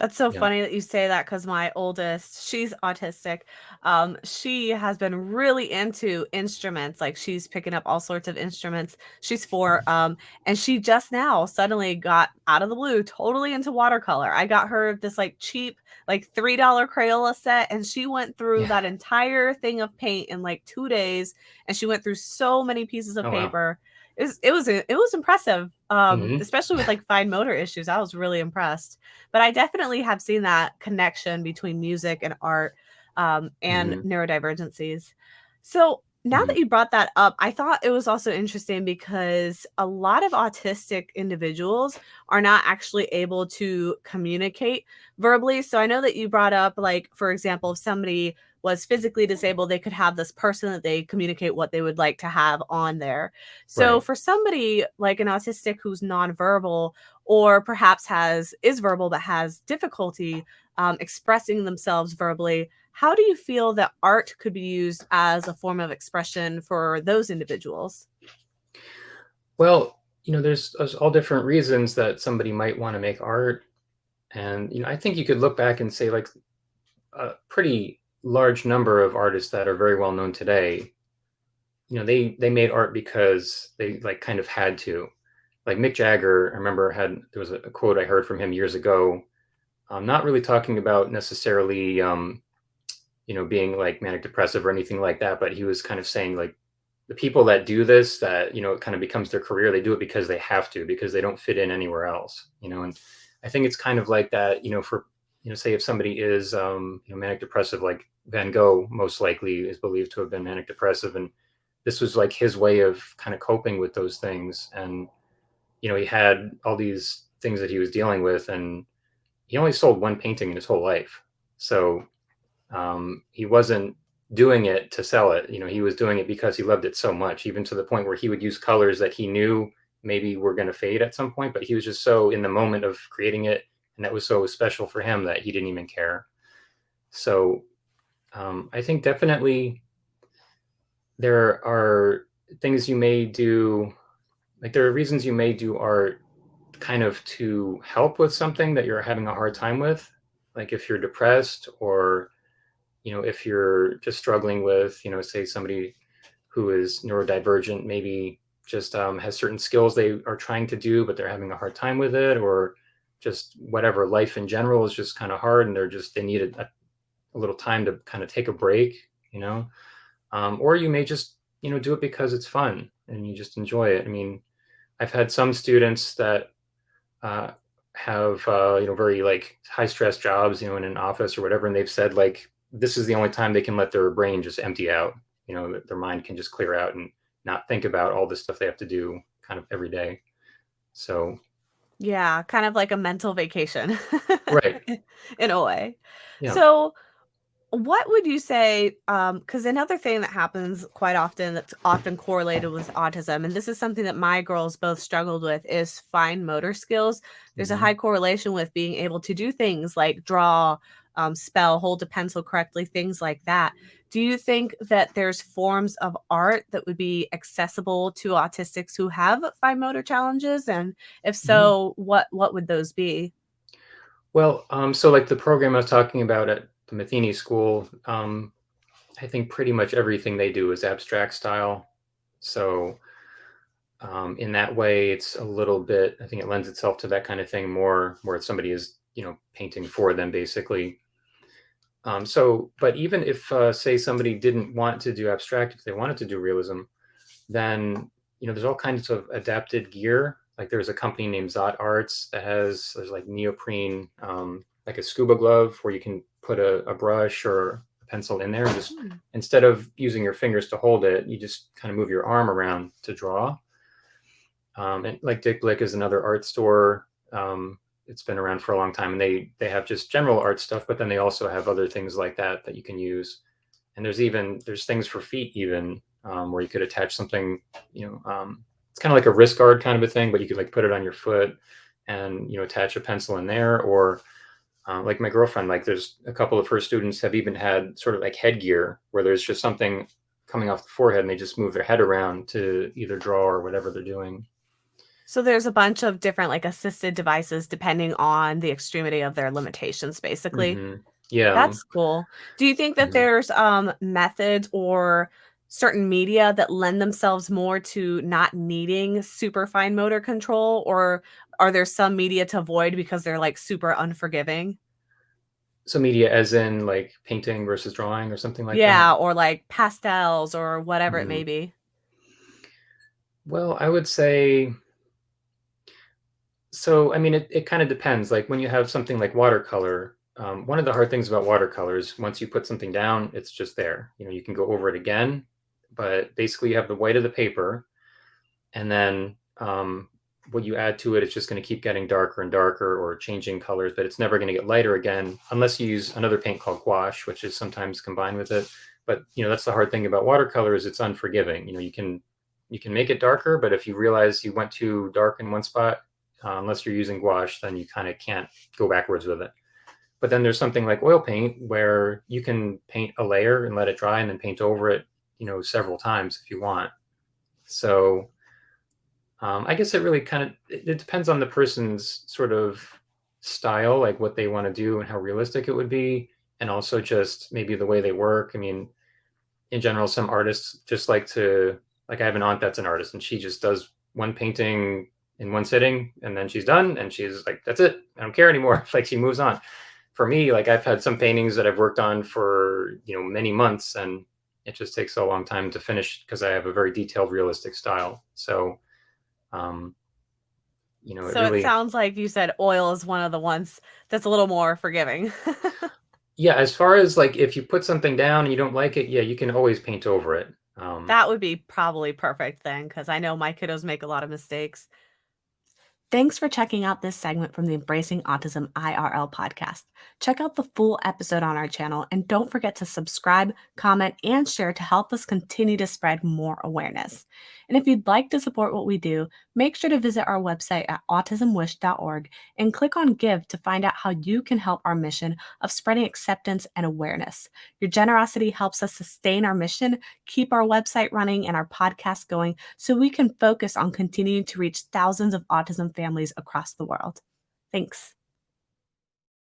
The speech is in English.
That's so Yeah. funny that you say that because my oldest, she's autistic. She has been really into instruments. Like she's picking up all sorts of instruments. She's 4, and she just now suddenly got out of the blue totally into watercolor. I got her this like cheap, like $3 Crayola set, and she went through Yeah. that entire thing of paint in like 2 days, and she went through so many pieces of Oh, wow. paper. It was impressive, Hmm. especially with like fine motor issues. I was really impressed, but I definitely have seen that connection between music and art, and Hmm. neurodivergencies. So now Hmm. that you brought that up, I thought it was also interesting because a lot of autistic individuals are not actually able to communicate verbally. So I know that you brought up, like, for example, if somebody was physically disabled, they could have this person that they communicate what they would like to have on there. So Right. for somebody like an autistic who's nonverbal, or perhaps has is verbal but has difficulty expressing themselves verbally, how do you feel that art could be used as a form of expression for those individuals? Well, there's all different reasons that somebody might want to make art. And, I think you could look back and say, like, a pretty large number of artists that are very well known today, they made art because they like kind of had to. Like Mick Jagger, I remember there was a quote I heard from him years ago. Not really talking about necessarily, being like manic depressive or anything like that, but he was kind of saying like the people that do this, that, it kind of becomes their career, they do it because they have to, because they don't fit in anywhere else, and I think it's kind of like that, for, say if somebody is, manic depressive, like Van Gogh most likely is believed to have been manic depressive. And this was like his way of kind of coping with those things. And, he had all these things that he was dealing with, and he only sold one painting in his whole life. So he wasn't doing it to sell it. He was doing it because he loved it so much, even to the point where he would use colors that he knew maybe were going to fade at some point, but he was just so in the moment of creating it, and that was so special for him that he didn't even care. So I think definitely there are things you may do, like there are reasons you may do art kind of to help with something that you're having a hard time with, like if you're depressed, or if you're just struggling with, say somebody who is neurodivergent, maybe just has certain skills they are trying to do, but they're having a hard time with it, or just whatever, life in general is just kind of hard, and they need a little time to kind of take a break, you know, or you may just, do it because it's fun and you just enjoy it. I mean, I've had some students that uh, have very like high stress jobs, in an office or whatever, and they've said like this is the only time they can let their brain just empty out, that their mind can just clear out and not think about all the stuff they have to do kind of every day. So Yeah, kind of like a mental vacation right. in a way. Yeah. So what would you say, because another thing that happens quite often that's often correlated with autism, and this is something that my girls both struggled with, is fine motor skills. There's a Hmm. high correlation with being able to do things like draw, spell, hold a pencil correctly, things like that. Do you think that there's forms of art that would be accessible to autistics who have fine motor challenges? And if Hmm. so, what would those be? Well, so like the program I was talking about at the Matheny School, I think pretty much everything they do is abstract style. So in that way, it's a little bit, I think it lends itself to that kind of thing more, where somebody is, painting for them basically. But even if, say, somebody didn't want to do abstract, if they wanted to do realism, then, there's all kinds of adapted gear. Like there's a company named Zot Arts that there's like neoprene, like a scuba glove where you can put a brush or a pencil in there, and just Hmm. instead of using your fingers to hold it, you just kind of move your arm around to draw. And like Dick Blick is another art store. It's been around for a long time, and they have just general art stuff, but then they also have other things like that you can use. And there's things for feet even, where you could attach something. It's kind of like a wrist guard kind of a thing, but you could like put it on your foot and attach a pencil in there. Or like my girlfriend, like there's a couple of her students have even had sort of like headgear where there's just something coming off the forehead, and they just move their head around to either draw or whatever they're doing. So there's a bunch of different like assisted devices depending on the extremity of their limitations, basically. Hmm. Yeah. That's cool. Do you think that Mhm. there's methods or certain media that lend themselves more to not needing super fine motor control, or are there some media to avoid because they're like super unforgiving? So media as in like painting versus drawing or something like that? Yeah, or like pastels or whatever it Mhm. may be. Well, I would say so. I mean, it kind of depends. Like when you have something like watercolor, one of the hard things about watercolors, once you put something down, it's just there. You can go over it again, but basically you have the white of the paper, and then what you add to it is just going to keep getting darker and darker or changing colors, but it's never going to get lighter again unless you use another paint called gouache, which is sometimes combined with it. But that's the hard thing about watercolor is it's unforgiving. You can make it darker, but if you realize you went too dark in one spot, unless you're using gouache, then you kind of can't go backwards with it. But then there's something like oil paint where you can paint a layer and let it dry and then paint over it, several times if you want. So I guess it really kind of it depends on the person's sort of style, like what they want to do and how realistic it would be, and also just maybe the way they work. I mean, in general, some artists just like I have an aunt that's an artist, and she just does one painting in one sitting, and then she's done, and she's like, "That's it. I don't care anymore." Like she moves on. For me, like I've had some paintings that I've worked on for many months, and it just takes a long time to finish because I have a very detailed, realistic style. So um, it So it really, sounds like you said oil is one of the ones that's a little more forgiving. yeah, as far as like if you put something down and you don't like it, yeah, you can always paint over it. That would be probably perfect then, because I know my kiddos make a lot of mistakes. Thanks for checking out this segment from the Embracing Autism IRL podcast. Check out the full episode on our channel and don't forget to subscribe, comment, and share to help us continue to spread more awareness. And if you'd like to support what we do, make sure to visit our website at autismwish.org and click on Give to find out how you can help our mission of spreading acceptance and awareness. Your generosity helps us sustain our mission, keep our website running, and our podcast going so we can focus on continuing to reach thousands of autism families across the world. Thanks.